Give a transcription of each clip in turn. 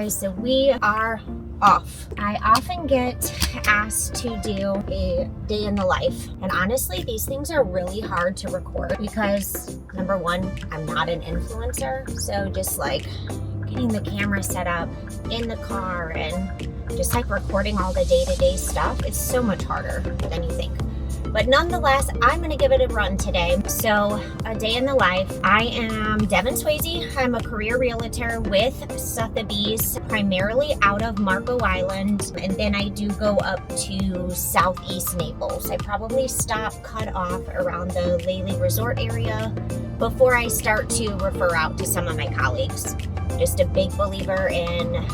guys, so we are off. I often get asked to do a day in the life, and honestly these things are really hard to record because number one, I'm not an influencer, so just like getting the camera set up in the car and just like recording all the day-to-day stuff, it's so much harder than you think. But nonetheless, I'm gonna give it a run today. So a day in the life. I am Devin Sweazy. I'm a career realtor with Sotheby's, primarily out of Marco Island. And then I do go up to Southeast Naples. I probably cut off around the Lely Resort area before I start to refer out to some of my colleagues. Just a big believer in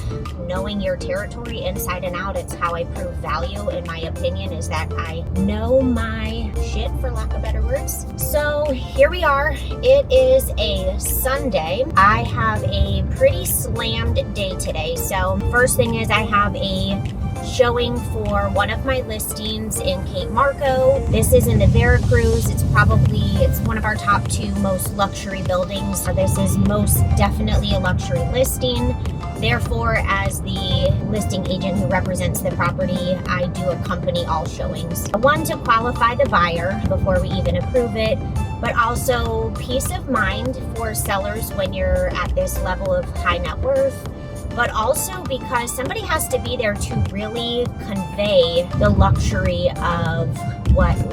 knowing your territory inside and out. It's how I prove value, in my opinion, is that I know my shit, for lack of better words. So here we are. It is a Sunday. I have a pretty slammed day today. So first thing is I have a showing for one of my listings in Cape Marco. This is in the Veracruz. It's one of our top 2 most luxury buildings. This is most definitely a luxury listing. Therefore, as the listing agent who represents the property, I do accompany all showings. One, to qualify the buyer before we even approve it, but also peace of mind for sellers when you're at this level of high net worth. But also because somebody has to be there to really convey the luxury of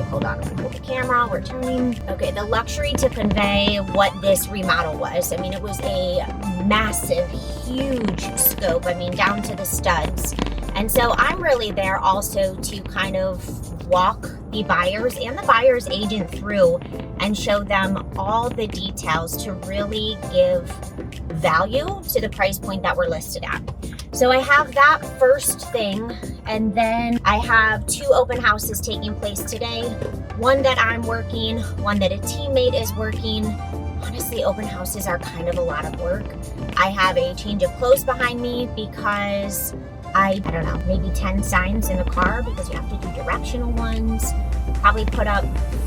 hold on, I'm gonna put the camera, we're turning. Okay, the luxury to convey what this remodel was. I mean, it was a massive, huge scope, I mean, down to the studs. And so I'm really there also to kind of walk the buyers and the buyer's agent through and show them all the details to really give value to the price point that we're listed at. So I have that first thing, and then I have 2 open houses taking place today. One that I'm working, one that a teammate is working. Honestly, open houses are kind of a lot of work. I have a change of clothes behind me because I don't know, maybe 10 signs in the car because you have to do directional ones. Probably put up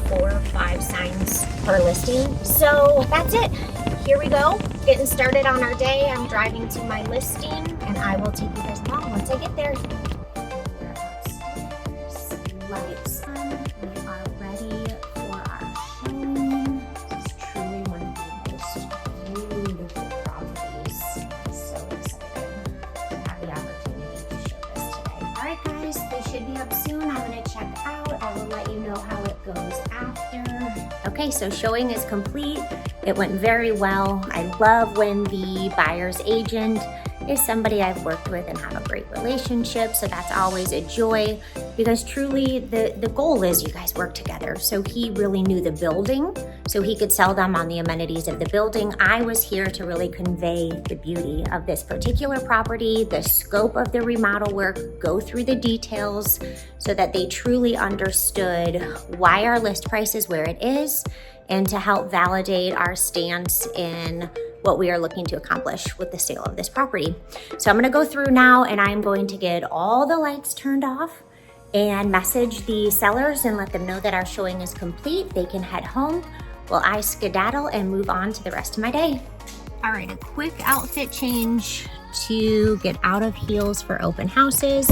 4 or 5 signs per listing. So that's it. Here we go. Getting started on our day. I'm driving to my listing and I will take you guys along once I get there. Lights on. We are ready for our showing. This is truly one of the most beautiful properties. I'm so excited to have the opportunity to show this today. All right, guys, they should be up soon. I'm going to check out. I will let you know how it goes after. Okay, so showing is complete. It went very well. I love when the buyer's agent is somebody I've worked with and have a great relationship. So that's always a joy because truly the goal is you guys work together. So he really knew the building so he could sell them on the amenities of the building. I was here to really convey the beauty of this particular property, the scope of the remodel work, go through the details so that they truly understood why our list price is where it is, and to help validate our stance in what we are looking to accomplish with the sale of this property. So I'm gonna go through now and I'm going to get all the lights turned off and message the sellers and let them know that our showing is complete. They can head home while I skedaddle and move on to the rest of my day. All right, a quick outfit change to get out of heels for open houses.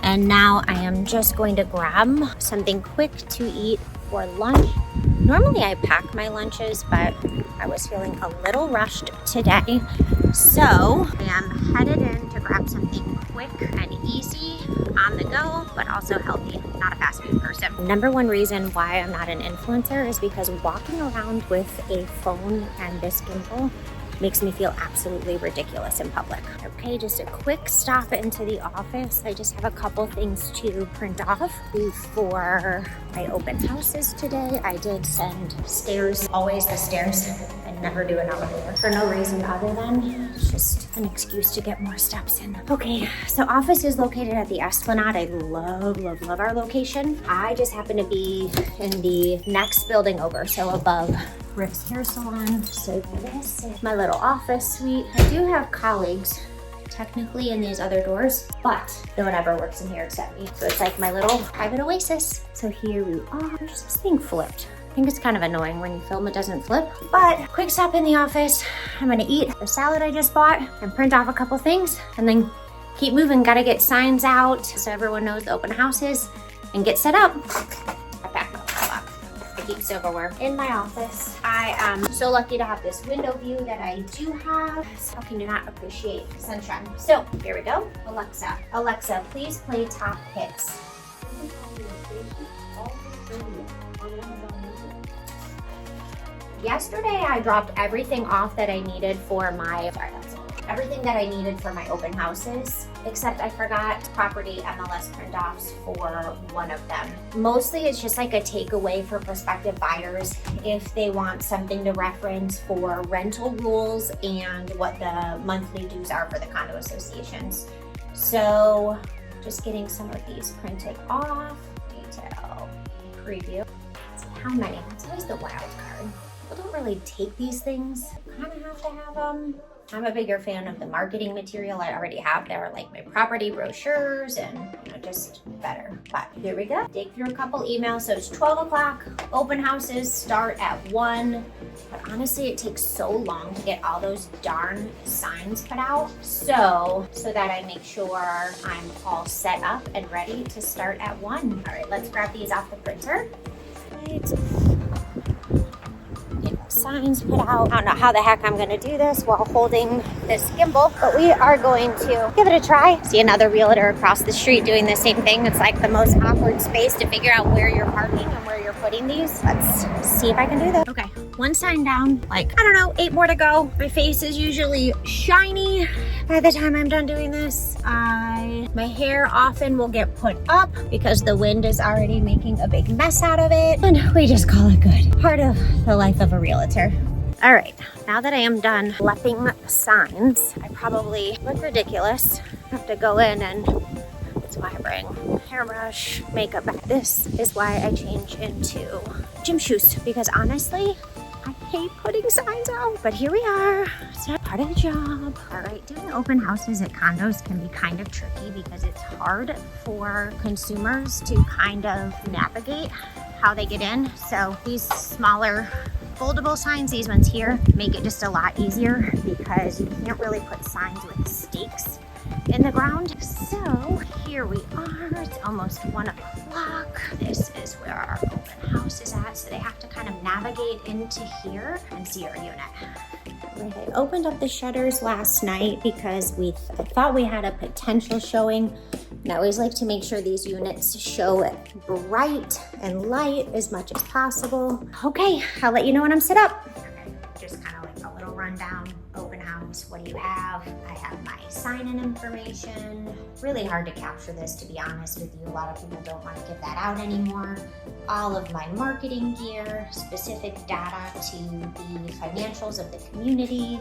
And now I am just going to grab something quick to eat for lunch. Normally I pack my lunches, but I was feeling a little rushed today. So I am headed in to grab something quick and easy on the go, but also healthy, not a fast food person. Number one reason why I'm not an influencer is because walking around with a phone and this gimbal makes me feel absolutely ridiculous in public. Okay, just a quick stop into the office. I just have a couple things to print off before my open houses today. I did send stairs, always the stairs. I never do an elevator for no reason other than it's just an excuse to get more steps in. Okay, so office is located at the Esplanade. I love, love, love our location. I just happen to be in the next building over, so above Rick's Hair Salon. So this is my little office suite. I do have colleagues technically in these other doors, but no one ever works in here except me. So it's like my little private oasis. So here we are. There's this thing flipped. I think it's kind of annoying when you film it doesn't flip, but quick stop in the office. I'm gonna eat the salad I just bought and print off a couple things and then keep moving. Gotta get signs out so everyone knows the open house is and get set up. I packed I keep silverware in my office. I am so lucky to have this window view that I do have. How can you not appreciate sunshine? So here we go. Alexa, please play top hits. Yesterday I dropped everything off that I needed for my, everything that I needed for my open houses, except I forgot property MLS print-offs for one of them. Mostly it's just like a takeaway for prospective buyers if they want something to reference for rental rules and what the monthly dues are for the condo associations. So just getting some of these printed off. Detail, preview. So how many? That's always the wild card. People don't really take these things. You kind of have to have them. I'm a bigger fan of the marketing material I already have there, like my property brochures and just better. But here we go. Dig through a couple emails. So it's 12 o'clock. Open houses start at 1. But honestly, it takes so long to get all those darn signs put out. So that I make sure I'm all set up and ready to start at 1. All right, let's grab these off the printer. Right. Signs put out. I don't know how the heck I'm gonna do this while holding this gimbal, but we are going to give it a try. See another realtor across the street doing the same thing. It's like the most awkward space to figure out where you're parking and where you're putting these. Let's see if I can do that. Okay, 1 sign down, like, I don't know, 8 more to go. My face is usually shiny by the time I'm done doing this. My hair often will get put up because the wind is already making a big mess out of it, and we just call it good. Part of the life of a realtor. All right, now that I am done lepping signs, I probably look ridiculous. I have to go in and that's why I bring hairbrush, makeup bag. This is why I change into gym shoes, because honestly, I hate putting signs out, but here we are. It's not part of the job. All right, doing open houses at condos can be kind of tricky because it's hard for consumers to kind of navigate how they get in. So these smaller foldable signs, these ones here, make it just a lot easier because you can't really put signs with stakes in the ground. So here we are, it's almost 1 o'clock. This is where our open house is at. So they have to kind of navigate into here and see our unit. I opened up the shutters last night because I thought we had a potential showing. And I always like to make sure these units show bright and light as much as possible. Okay, I'll let you know when I'm set up. Okay, just kind of like a little rundown. Open house, what do you have? I have my sign-in information. Really hard to capture this, to be honest with you. A lot of people don't want to give that out anymore. All of my marketing gear, specific data to the financials of the community.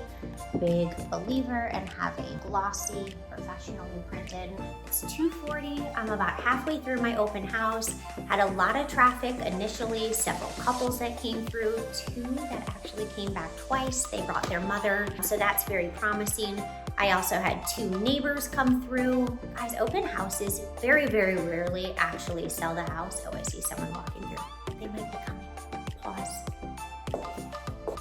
Big believer in having glossy, professionally printed. It's 2:40. I'm about halfway through my open house. Had a lot of traffic initially, several couples that came through, 2 that actually came back twice. They brought their mother, so that's very promising. I also had 2 neighbors come through. Guys, open houses very, very rarely actually sell the house. Oh, I see someone walking through. They might be coming. Pause.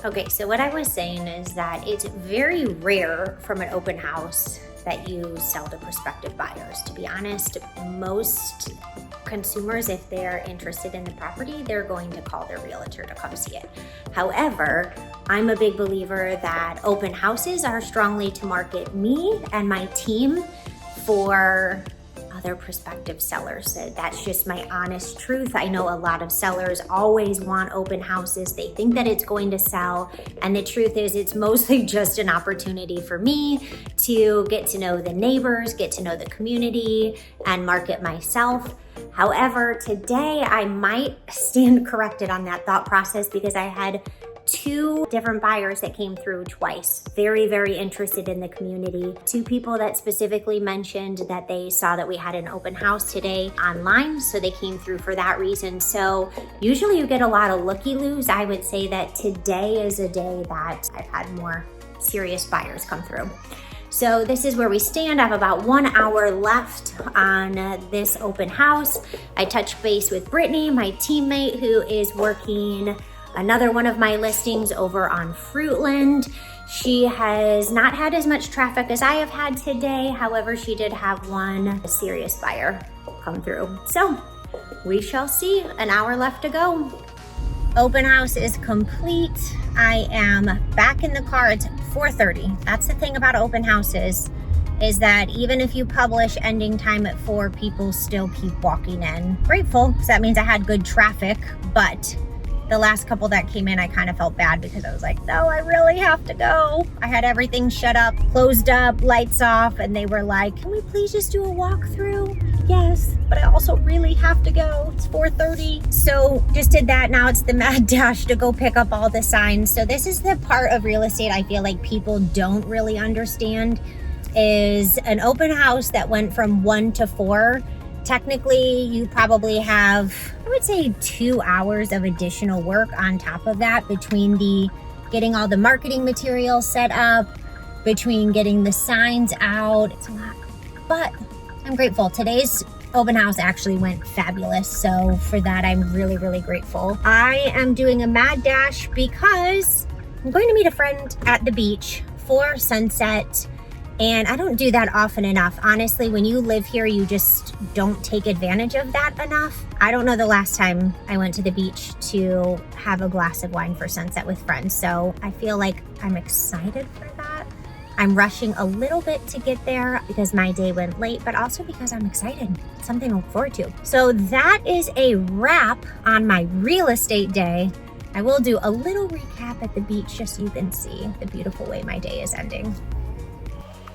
Okay, so what I was saying is that it's very rare from an open house that you sell to prospective buyers. To be honest, most consumers, if they're interested in the property, they're going to call their realtor to come see it. However, I'm a big believer that open houses are strongly to market me and my team for other prospective sellers. That's just my honest truth. I know a lot of sellers always want open houses. They think that it's going to sell. And the truth is it's mostly just an opportunity for me to get to know the neighbors, get to know the community, and market myself. However, today I might stand corrected on that thought process because I had 2 different buyers that came through twice. Very, very interested in the community. 2 people that specifically mentioned that they saw that we had an open house today online, so they came through for that reason. So usually you get a lot of looky-loos. I would say that today is a day that I've had more serious buyers come through. So this is where we stand. I have about 1 hour left on this open house. I touched base with Brittany, my teammate, who is working another one of my listings over on Fruitland. She has not had as much traffic as I have had today. However, she did have a serious buyer come through. So we shall see. An hour left to go. Open house is complete. I am back in the car. It's 4:30. That's the thing about open houses, is that even if you publish ending time at 4, people still keep walking in. Grateful, because that means I had good traffic, but the last couple that came in, I kind of felt bad because I was like, no, I really have to go. I had everything shut up, closed up, lights off, and they were like, can we please just do a walkthrough? Yes, but I also really have to go. It's 4:30. So just did that. Now it's the mad dash to go pick up all the signs. So this is the part of real estate I feel like people don't really understand, is an open house that went from 1 to 4. Technically, you probably have, I would say, 2 hours of additional work on top of that, between getting all the marketing materials set up, between getting the signs out. It's a lot, but I'm grateful. Today's open house actually went fabulous. So for that, I'm really, really grateful. I am doing a mad dash because I'm going to meet a friend at the beach for sunset. And I don't do that often enough. Honestly, when you live here, you just don't take advantage of that enough. I don't know the last time I went to the beach to have a glass of wine for sunset with friends. So I feel like I'm excited for that. I'm rushing a little bit to get there because my day went late, but also because I'm excited. It's something to look forward to. So that is a wrap on my real estate day. I will do a little recap at the beach just so you can see the beautiful way my day is ending.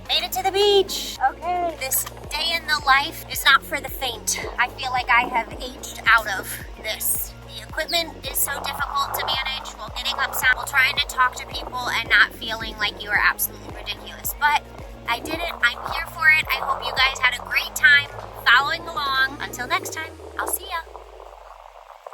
Made it to the beach. Okay, this day in the life is not for the faint. I feel like I have aged out of this. The equipment is so difficult to manage while getting up sound, while trying to talk to people and not feeling like you are absolutely ridiculous. But I did it. I'm here for it. I hope you guys had a great time following along. Until next time, I'll see ya.